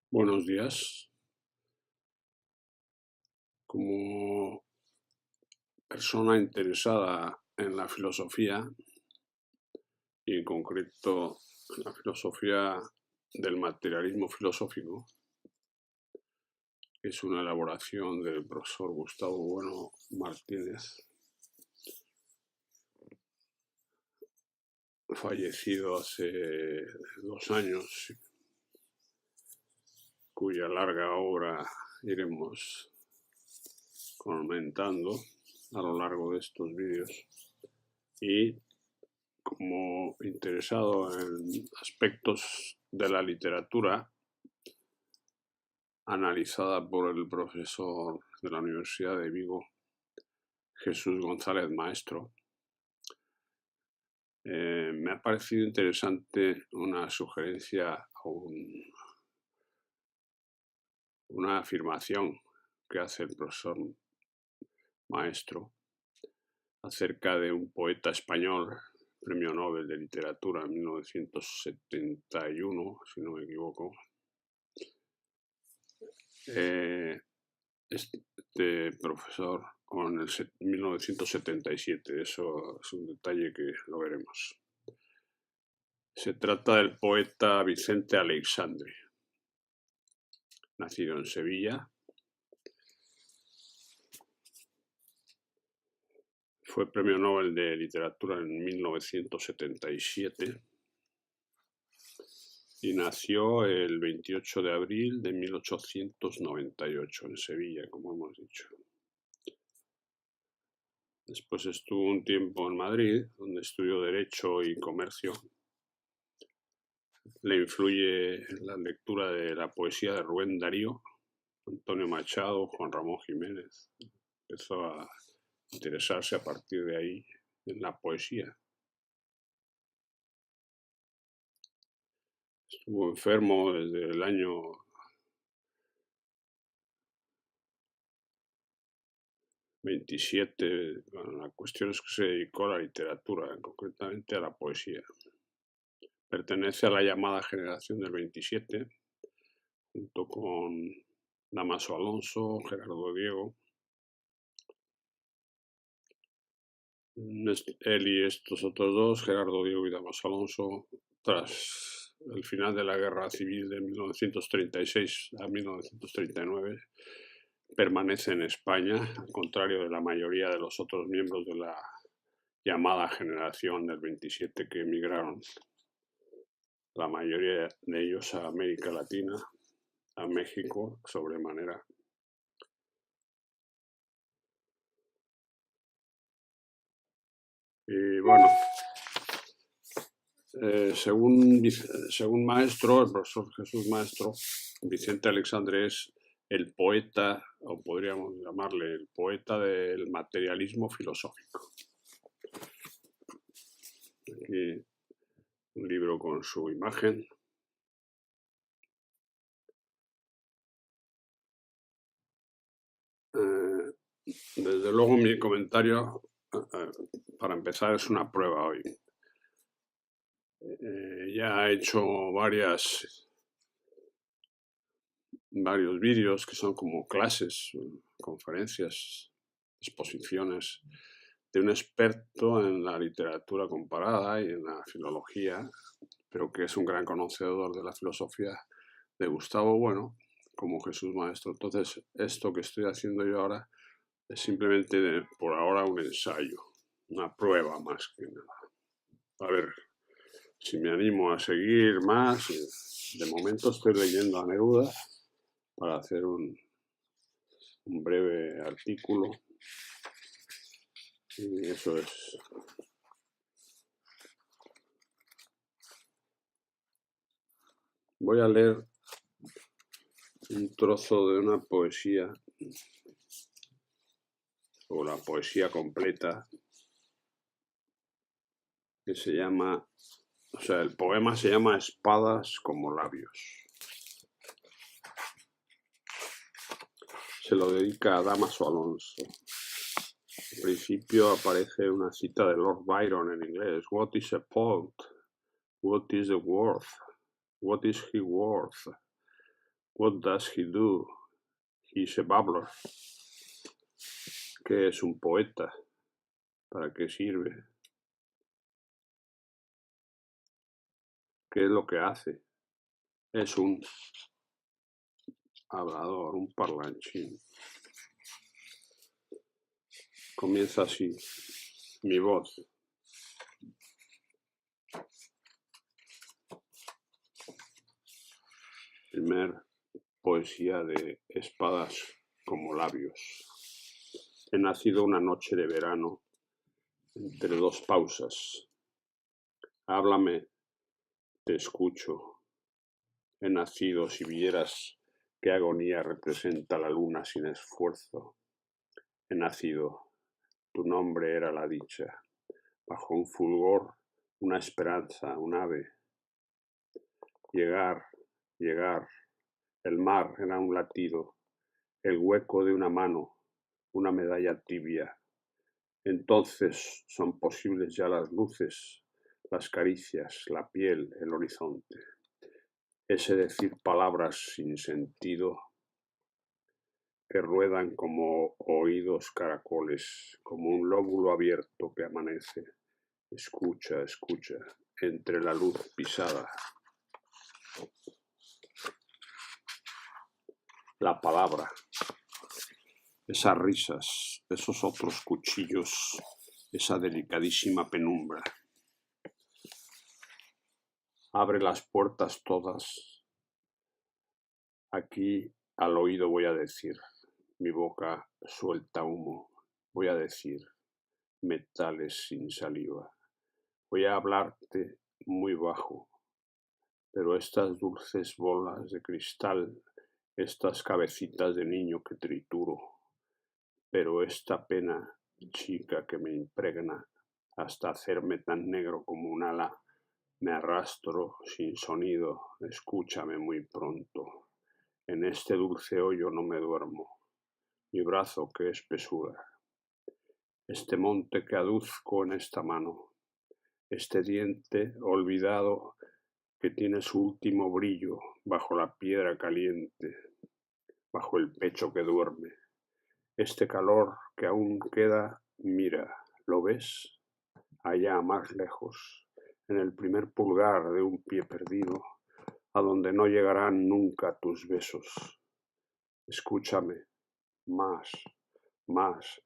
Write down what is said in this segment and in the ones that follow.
Buenos días. Como persona interesada en la filosofía y en concreto en la filosofía del materialismo filosófico, que es una elaboración del profesor Gustavo Bueno Martínez, fallecido hace 2 años, cuya larga obra iremos comentando a lo largo de estos vídeos. Y como interesado en aspectos de la literatura analizada por el profesor de la Universidad de Vigo, Jesús González Maestro, me ha parecido interesante una sugerencia o una afirmación que hace el profesor Maestro acerca de un poeta español, premio Nobel de Literatura en 1971, si no me equivoco. Este profesor en el 1977, eso es un detalle que lo veremos. Se trata del poeta Vicente Aleixandre, nacido en Sevilla. Fue premio Nobel de Literatura en 1977 y nació el 28 de abril de 1898 en Sevilla, como hemos dicho. Después estuvo un tiempo en Madrid, donde estudió Derecho y Comercio. Le influye la lectura de la poesía de Rubén Darío, Antonio Machado, Juan Ramón Jiménez. Empezó a interesarse a partir de ahí en la poesía. Estuvo enfermo desde el año 27. Bueno, la cuestión es que se dedicó a la literatura, concretamente a la poesía. Pertenece a la llamada generación del 27, junto con Dámaso Alonso, Gerardo Diego. Él y estos otros dos, Gerardo Diego y Dámaso Alonso, tras el final de la Guerra Civil de 1936 a 1939, permanece en España, al contrario de la mayoría de los otros miembros de la llamada generación del 27 que emigraron, la mayoría de ellos a América Latina, a México sobremanera. Y bueno, según Maestro, el profesor Jesús Maestro, Vicente Aleixandre es el poeta, o podríamos llamarle el poeta del materialismo filosófico. Aquí un libro con su imagen. Desde luego mi comentario, para empezar, es una prueba hoy. Ya he hecho varios vídeos que son como clases, conferencias, exposiciones de un experto en la literatura comparada y en la filología, pero que es un gran conocedor de la filosofía de Gustavo Bueno, como Jesús Maestro. Entonces, esto que estoy haciendo yo ahora es simplemente, por ahora, un ensayo, una prueba más que nada. A ver si me animo a seguir más. De momento estoy leyendo a Neruda para hacer un breve artículo. Y eso es. Voy a leer un trozo de una poesía, o la poesía completa, que se llama, el poema se llama Espadas como labios. Se lo dedica a Dámaso Alonso. Al principio aparece una cita de Lord Byron en inglés. What is a poet? What is the worth? What is he worth? What does he do? He's a babbler. ¿Qué es un poeta? ¿Para qué sirve? ¿Qué es lo que hace? Es un hablador, un parlanchín. Comienza así, mi voz. Primer poesía de espadas como labios. He nacido una noche de verano entre dos pausas. Háblame, te escucho. He nacido, si vieras qué agonía representa la luna sin esfuerzo. He nacido, tu nombre era la dicha. Bajo un fulgor, una esperanza, un ave. Llegar, llegar. El mar era un latido, el hueco de una mano, una medalla tibia. Entonces son posibles ya las luces, las caricias, la piel, el horizonte. Ese decir palabras sin sentido que ruedan como oídos caracoles, como un lóbulo abierto que amanece. Escucha, escucha, entre la luz pisada. La palabra, esas risas, esos otros cuchillos, esa delicadísima penumbra. Abre las puertas todas. Aquí al oído voy a decir, mi boca suelta humo, voy a decir metales sin saliva. Voy a hablarte muy bajo, pero estas dulces bolas de cristal, estas cabecitas de niño que trituro, pero esta pena chica que me impregna hasta hacerme tan negro como un ala, me arrastro sin sonido, escúchame muy pronto. En este dulce hoyo no me duermo, mi brazo qué espesura, este monte que aduzco en esta mano, este diente olvidado que tiene su último brillo bajo la piedra caliente, bajo el pecho que duerme. Este calor que aún queda, mira, ¿lo ves? Allá más lejos, en el primer pulgar de un pie perdido, a donde no llegarán nunca tus besos. Escúchame, más, más.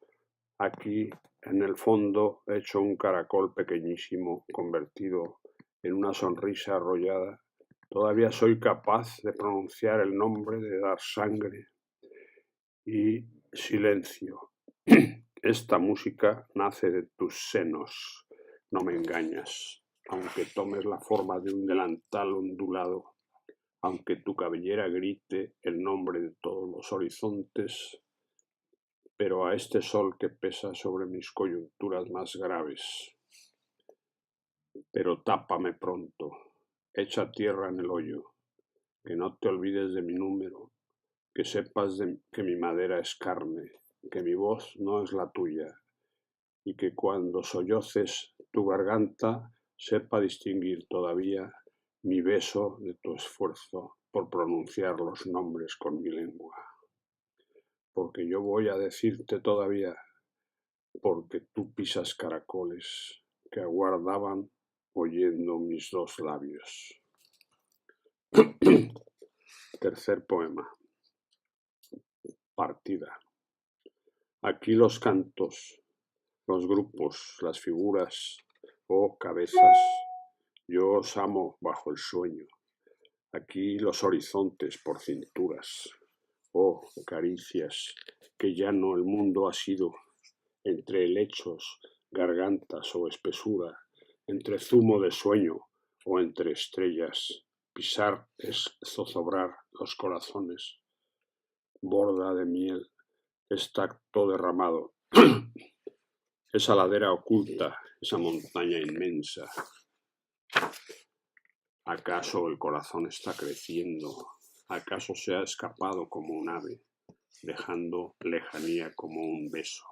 Aquí, en el fondo, he hecho un caracol pequeñísimo, convertido en una sonrisa arrollada. Todavía soy capaz de pronunciar el nombre, de dar sangre y silencio. Esta música nace de tus senos, no me engañas, aunque tomes la forma de un delantal ondulado, aunque tu cabellera grite el nombre de todos los horizontes, pero a este sol que pesa sobre mis coyunturas más graves. Pero tápame pronto, echa tierra en el hoyo, que no te olvides de mi número, que sepas que mi madera es carne, que mi voz no es la tuya, y que cuando solloces tu garganta sepa distinguir todavía mi beso de tu esfuerzo por pronunciar los nombres con mi lengua. Porque yo voy a decirte todavía, porque tú pisas caracoles que aguardaban oyendo mis dos labios. Tercer poema. Partida. Aquí los cantos, los grupos, las figuras, oh cabezas, yo os amo bajo el sueño. Aquí los horizontes por cinturas, oh caricias, que ya no el mundo ha sido, entre helechos, gargantas o espesura, entre zumo de sueño o entre estrellas. Pisar es zozobrar los corazones. Borda de miel, es tacto derramado. Esa ladera oculta, esa montaña inmensa. ¿Acaso el corazón está creciendo? ¿Acaso se ha escapado como un ave, dejando lejanía como un beso?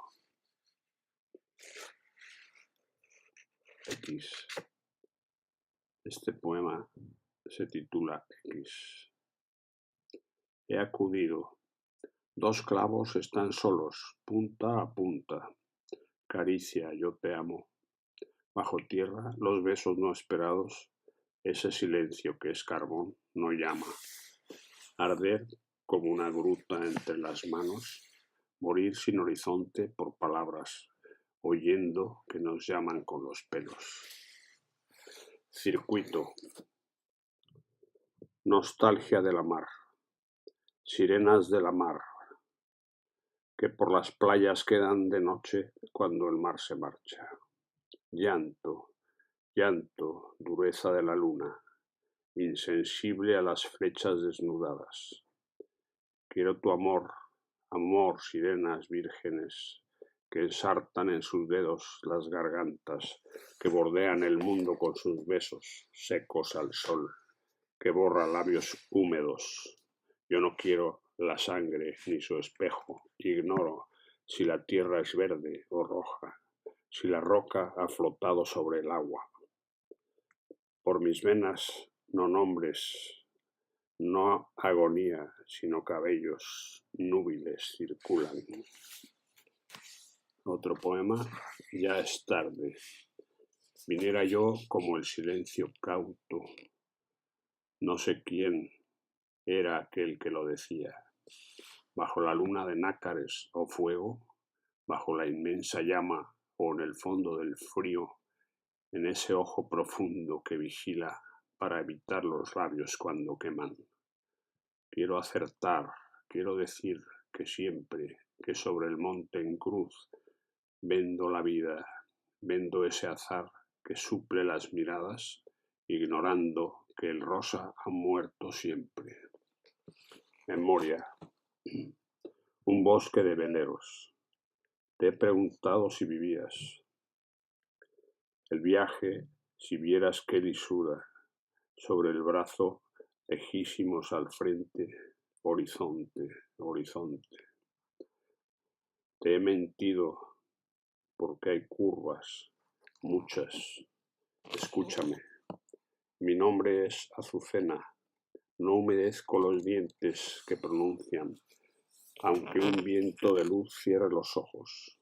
X. Este poema se titula X. He acudido. 2 clavos están solos, punta a punta. Caricia, yo te amo. Bajo tierra, los besos no esperados, ese silencio que es carbón no llama. Arder como una gruta entre las manos, morir sin horizonte por palabras, oyendo que nos llaman con los pelos. Circuito. Nostalgia de la mar. Sirenas de la mar, que por las playas quedan de noche cuando el mar se marcha. Llanto, llanto, dureza de la luna, insensible a las flechas desnudadas. Quiero tu amor, amor, sirenas vírgenes, que ensartan en sus dedos las gargantas, que bordean el mundo con sus besos secos al sol, que borra labios húmedos. Yo no quiero la sangre ni su espejo, ignoro si la tierra es verde o roja, si la roca ha flotado sobre el agua. Por mis venas no nombres, no agonía, sino cabellos núbiles circulan. Otro poema, ya es tarde. Viniera yo como el silencio cauto. No sé quién era aquel que lo decía. Bajo la luna de nácares o fuego, bajo la inmensa llama o en el fondo del frío, en ese ojo profundo que vigila para evitar los labios cuando queman. Quiero acertar, quiero decir que siempre, que sobre el monte en cruz, vendo la vida, vendo ese azar que suple las miradas, ignorando que el rosa ha muerto siempre. Memoria. Un bosque de veleros. Te he preguntado si vivías. El viaje, si vieras qué lisura, sobre el brazo, lejísimos al frente, horizonte, horizonte. Te he mentido porque hay curvas, muchas. Escúchame. Mi nombre es Azucena. No humedezco los dientes que pronuncian, aunque un viento de luz cierre los ojos,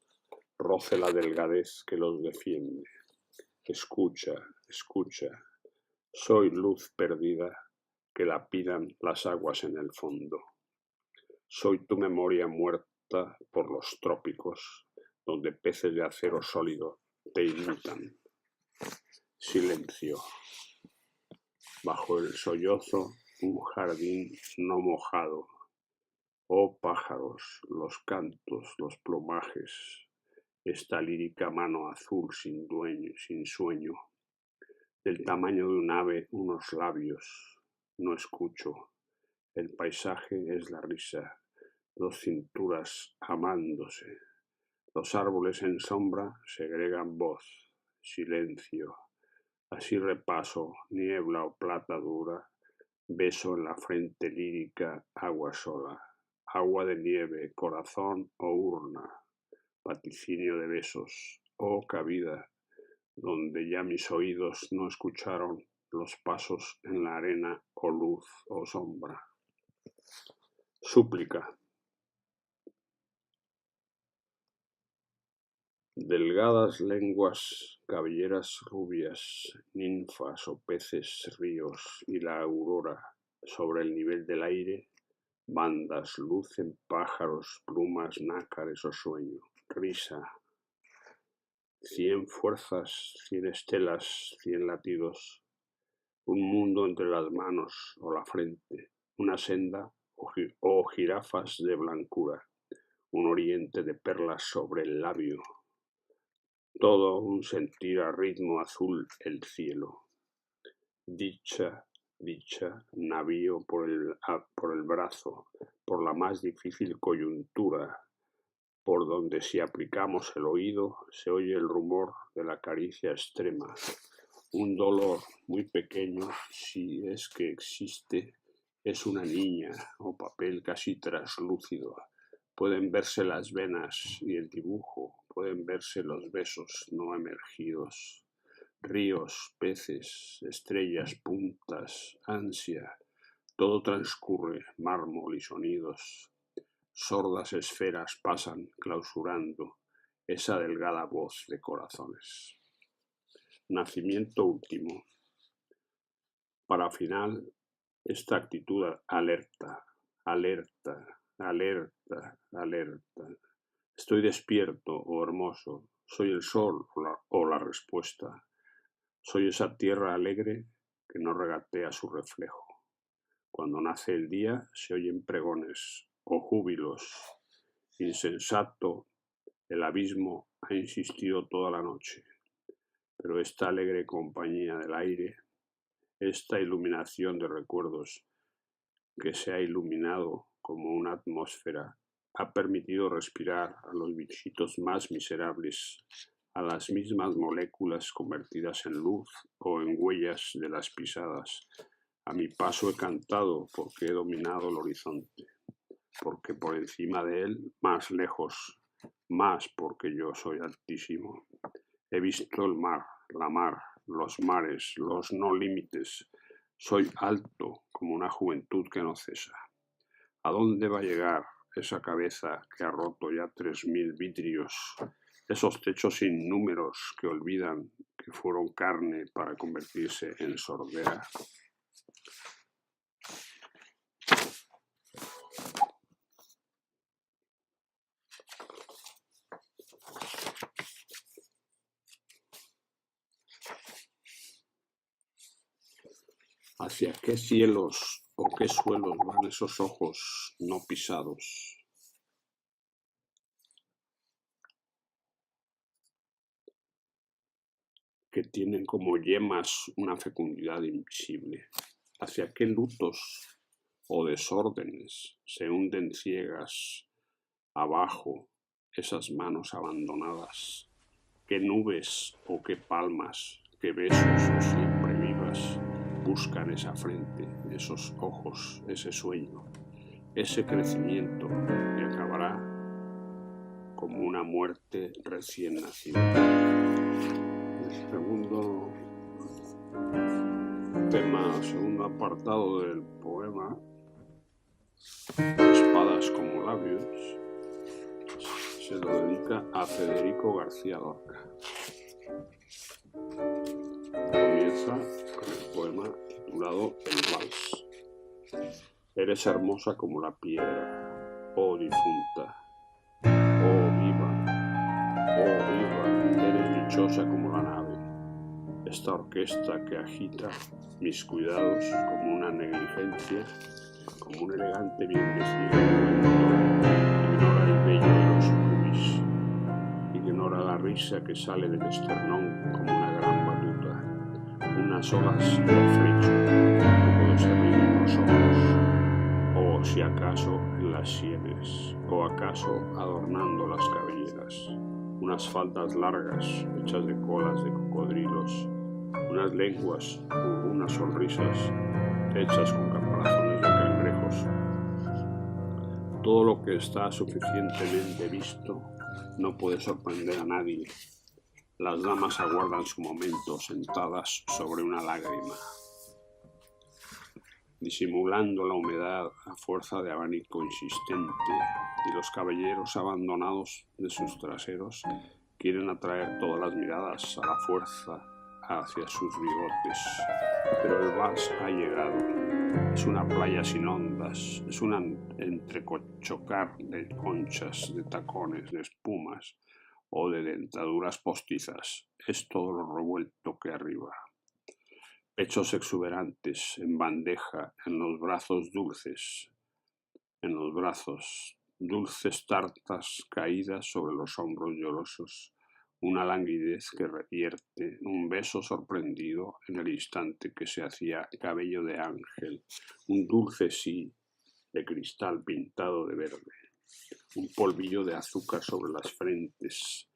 roce la delgadez que los defiende. Escucha, escucha. Soy luz perdida que lapidan las aguas en el fondo. Soy tu memoria muerta por los trópicos, donde peces de acero sólido te imitan. Silencio. Bajo el sollozo, un jardín no mojado. Oh pájaros, los cantos, los plumajes, esta lírica mano azul sin dueño, sin sueño. Del tamaño de un ave, unos labios. No escucho. El paisaje es la risa. 2 cinturas amándose. Los árboles en sombra segregan voz. Silencio. Así repaso, niebla o plata dura. Beso en la frente lírica, agua sola. Agua de nieve, corazón o urna. Vaticinio de besos. Oh cabida, donde ya mis oídos no escucharon los pasos en la arena o luz o sombra. Súplica. Delgadas lenguas, cabelleras rubias, ninfas o peces ríos y la aurora sobre el nivel del aire, bandas, lucen pájaros, plumas, nácares o sueño, risa. 100 fuerzas, 100 estelas, 100 latidos, un mundo entre las manos o la frente, una senda o jirafas de blancura, un oriente de perlas sobre el labio, todo un sentir a ritmo azul el cielo. Dicha, dicha, navío por el brazo, por la más difícil coyuntura, por donde si aplicamos el oído se oye el rumor de la caricia extrema. Un dolor muy pequeño, si es que existe, es una niña o papel casi traslúcido. Pueden verse las venas y el dibujo, pueden verse los besos no emergidos. Ríos, peces, estrellas, puntas, ansia, Todo transcurre, mármol y sonidos. Sordas esferas pasan clausurando esa delgada voz de corazones. Nacimiento último. Para final, esta actitud alerta, alerta, alerta, alerta. Estoy despierto o hermoso, soy el sol o la respuesta. Soy esa tierra alegre que no regatea su reflejo. Cuando nace el día se oyen pregones o júbilos. Insensato, el abismo ha insistido toda la noche, pero esta alegre compañía del aire, esta iluminación de recuerdos que se ha iluminado como una atmósfera, ha permitido respirar a los bichitos más miserables, a las mismas moléculas convertidas en luz o en huellas de las pisadas. A mi paso he cantado porque he dominado el horizonte, porque por encima de él, más lejos, más porque yo soy altísimo. He visto el mar, la mar, los mares, los no límites. Soy alto como una juventud que no cesa. ¿A dónde va a llegar esa cabeza que ha roto ya 3000 vidrios? Esos techos sin números que olvidan que fueron carne para convertirse en sordera. ¿Hacia qué cielos o qué suelos van esos ojos no pisados? Que tienen como yemas una fecundidad invisible. ¿Hacia qué lutos o desórdenes se hunden ciegas abajo esas manos abandonadas? ¿Qué nubes o qué palmas, qué besos siempre vivas buscan esa frente, esos ojos, ese sueño, ese crecimiento que acabará como una muerte recién nacida? El segundo tema, segundo apartado del poema, Espadas como labios, se lo dedica a Federico García Lorca. Comienza con el poema titulado El Vals. Eres hermosa como la piedra, oh difunta, oh viva, eres dichosa como la nave. Esta orquesta que agita mis cuidados como una negligencia, como un elegante bien vestido ignora el vello de los rubis, ignora la risa que sale del esternón como una gran batuta, unas olas de afrecho que puedo servir en los ojos, o si acaso en las sienes, o acaso adornando las cabelleras, unas faldas largas hechas de colas de cocodrilos, unas lenguas o unas sonrisas hechas con caparazones de cangrejos. Todo lo que está suficientemente visto no puede sorprender a nadie. Las damas aguardan su momento sentadas sobre una lágrima, disimulando la humedad a fuerza de abanico insistente, y los caballeros abandonados de sus traseros quieren atraer todas las miradas a la fuerza hacia sus bigotes. Pero el vals ha llegado. Es una playa sin ondas, es un entrechocar de conchas, de tacones, de espumas o de dentaduras postizas. Es todo lo revuelto que arriba. Pechos exuberantes en bandeja, en los brazos dulces, dulces tartas caídas sobre los hombros llorosos, una languidez que revierte, un beso sorprendido en el instante que se hacía cabello de ángel, un dulce sí de cristal pintado de verde, un polvillo de azúcar sobre las frentes.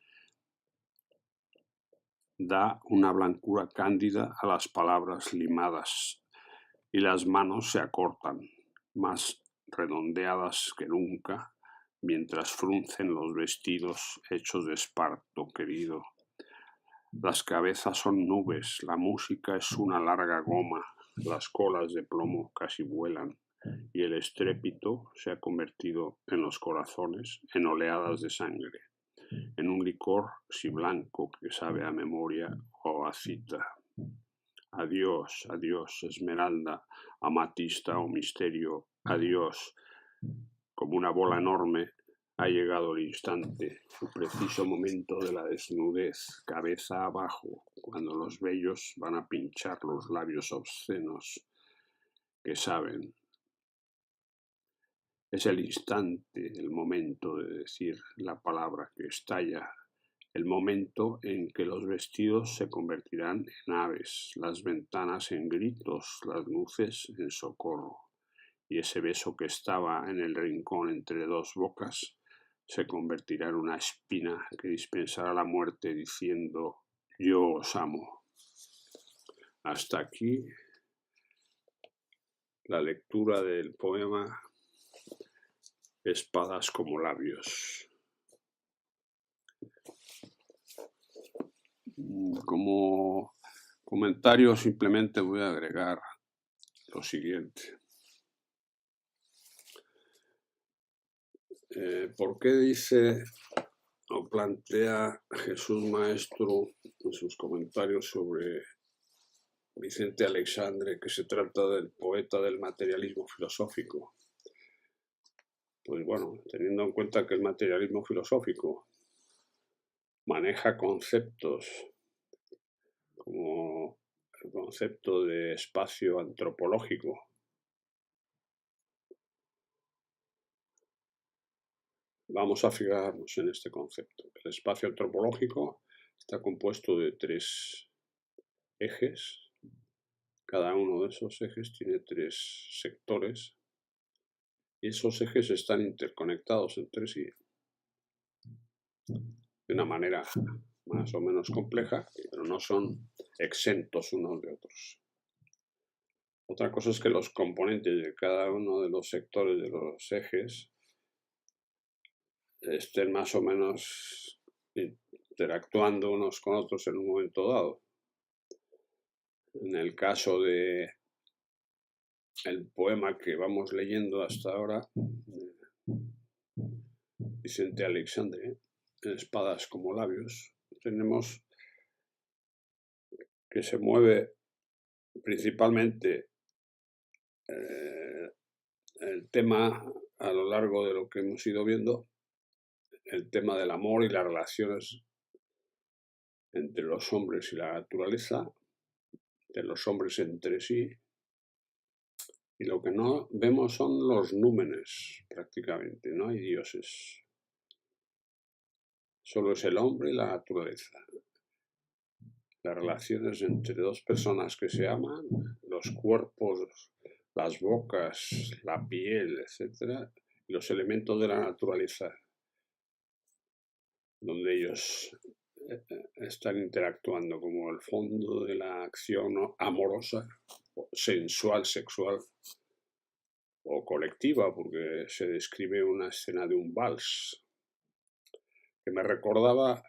Da una blancura cándida a las palabras limadas y las manos se acortan, más redondeadas que nunca, mientras fruncen los vestidos hechos de esparto querido. Las cabezas son nubes, la música es una larga goma, las colas de plomo casi vuelan y el estrépito se ha convertido en los corazones en oleadas de sangre, en un licor si blanco que sabe a memoria o a cita. Adiós, adiós, esmeralda, amatista o misterio, adiós. Como una bola enorme ha llegado el instante, su preciso momento de la desnudez, cabeza abajo, cuando los vellos van a pinchar los labios obscenos que saben. Es el instante, el momento de decir la palabra que estalla, el momento en que los vestidos se convertirán en aves, las ventanas en gritos, las luces en socorro, y ese beso que estaba en el rincón entre dos bocas se convertirá en una espina que dispensará la muerte diciendo yo os amo. Hasta aquí la lectura del poema Espadas como labios. Como comentario simplemente voy a agregar lo siguiente. ¿Por qué dice o plantea Jesús Maestro en sus comentarios sobre Vicente Aleixandre que se trata del poeta del materialismo filosófico? Pues bueno, teniendo en cuenta que el materialismo filosófico maneja conceptos como el concepto de espacio antropológico, vamos a fijarnos en este concepto. El espacio antropológico está compuesto de 3 ejes. Cada uno de esos ejes tiene 3 sectores y esos ejes están interconectados entre sí de una manera más o menos compleja, pero no son exentos unos de otros. Otra cosa es que los componentes de cada uno de los sectores de los ejes estén más o menos interactuando unos con otros en un momento dado. En el caso de el poema que vamos leyendo hasta ahora, Vicente Aleixandre, Espadas como labios, tenemos que se mueve principalmente el tema a lo largo de lo que hemos ido viendo, el tema del amor y las relaciones entre los hombres y la naturaleza, de los hombres entre sí, y lo que no vemos son los númenes prácticamente, no hay dioses. Solo es el hombre y la naturaleza. Las relaciones entre 2 personas que se aman, los cuerpos, las bocas, la piel, etc., los elementos de la naturaleza, donde ellos están interactuando como el fondo de la acción amorosa, sensual, sexual o colectiva, porque se describe una escena de un vals que me recordaba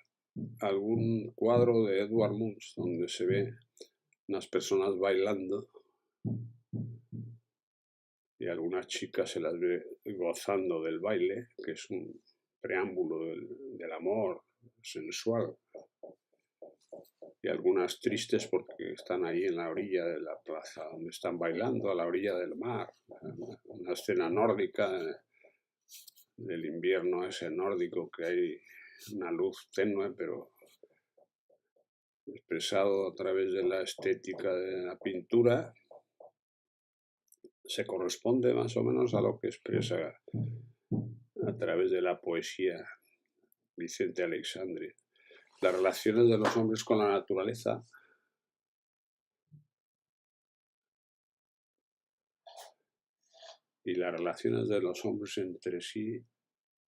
algún cuadro de Edvard Munch donde se ve unas personas bailando y algunas chicas se las ve gozando del baile, que es un preámbulo del amor sensual, y algunas tristes porque están ahí en la orilla de la plaza donde están bailando, a la orilla del mar, una escena nórdica del invierno ese nórdico, que hay una luz tenue pero expresado a través de la estética de la pintura, se corresponde más o menos a lo que expresa a través de la poesía Vicente Aleixandre. Las relaciones de los hombres con la naturaleza y las relaciones de los hombres entre sí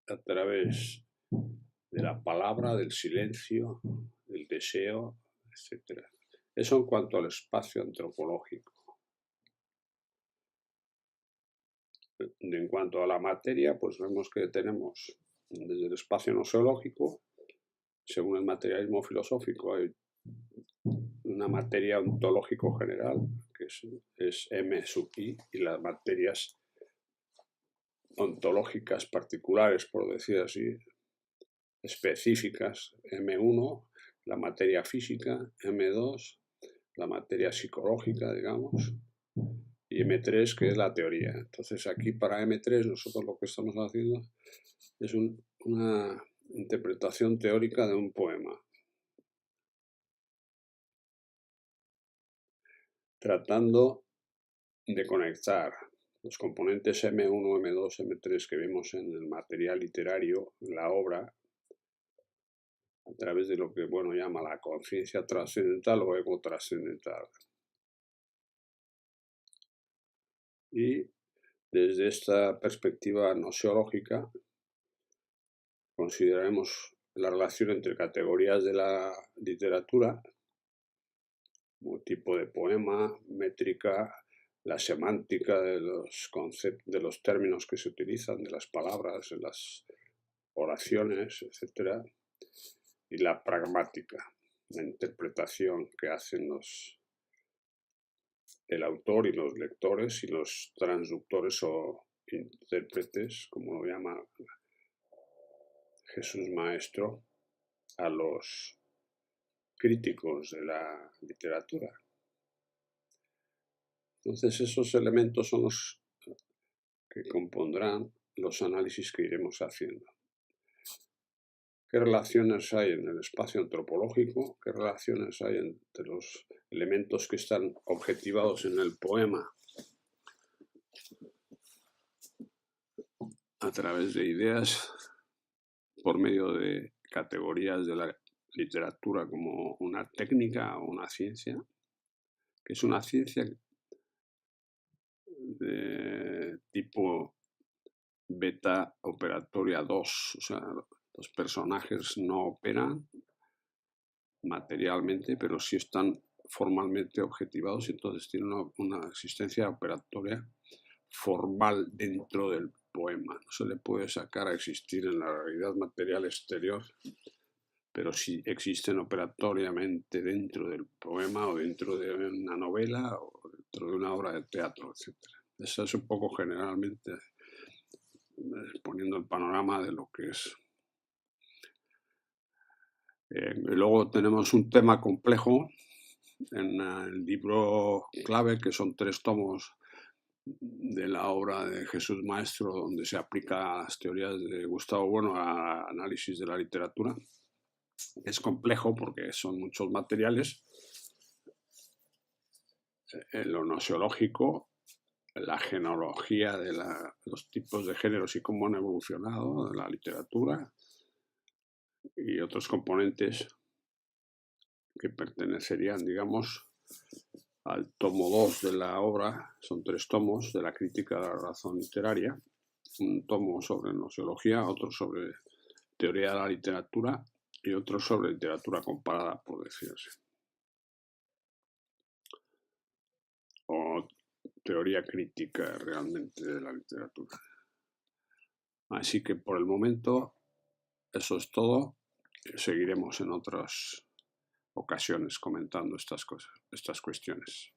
a través de la palabra, del silencio, del deseo, etc. Eso en cuanto al espacio antropológico. En cuanto a la materia, pues vemos que tenemos desde el espacio nosológico, según el materialismo filosófico, hay una materia ontológico general, que que es M sub I, y las materias ontológicas particulares, por decir así, específicas, M1, la materia física, M2, la materia psicológica, digamos, y M3, que es la teoría. Entonces aquí para M3 nosotros lo que estamos haciendo es una interpretación teórica de un poema, tratando de conectar los componentes M1, M2, M3 que vemos en el material literario, en la obra, a través de lo que llama la conciencia trascendental o ego trascendental. Y desde esta perspectiva gnoseológica consideraremos la relación entre categorías de la literatura, como tipo de poema, métrica, la semántica de los conceptos, de los términos que se utilizan, de las palabras, de las oraciones, etc. Y la pragmática, la interpretación que hacen el autor y los lectores y los transductores o intérpretes, como lo llama Jesús Maestro, a los críticos de la literatura. Entonces esos elementos son los que compondrán los análisis que iremos haciendo. ¿Qué relaciones hay en el espacio antropológico? ¿Qué relaciones hay entre los elementos que están objetivados en el poema a través de ideas por medio de categorías de la literatura como una técnica o una ciencia, que es una ciencia de tipo beta operatoria 2, o sea, los personajes no operan materialmente, pero sí están formalmente objetivados y entonces tienen una existencia operatoria formal dentro del poema. No se le puede sacar a existir en la realidad material exterior, pero sí existen operatoriamente dentro del poema o dentro de una novela o dentro de una obra de teatro, etc. Eso es un poco generalmente poniendo el panorama de lo que es. Luego tenemos un tema complejo en el libro clave, que son 3 tomos de la obra de Jesús Maestro, donde se aplica las teorías de Gustavo Bueno a análisis de la literatura. Es complejo porque son muchos materiales, lo gnoseológico, la genealogía de los tipos de géneros y cómo han evolucionado en la literatura, y otros componentes que pertenecerían, digamos, al tomo 2 de la obra. Son 3 tomos de la crítica de la razón literaria, un tomo sobre gnoseología, otro sobre teoría de la literatura y otro sobre literatura comparada, por decirse, o teoría crítica realmente de la literatura. Así que por el momento eso es todo. Seguiremos en otras ocasiones comentando estas cosas, estas cuestiones.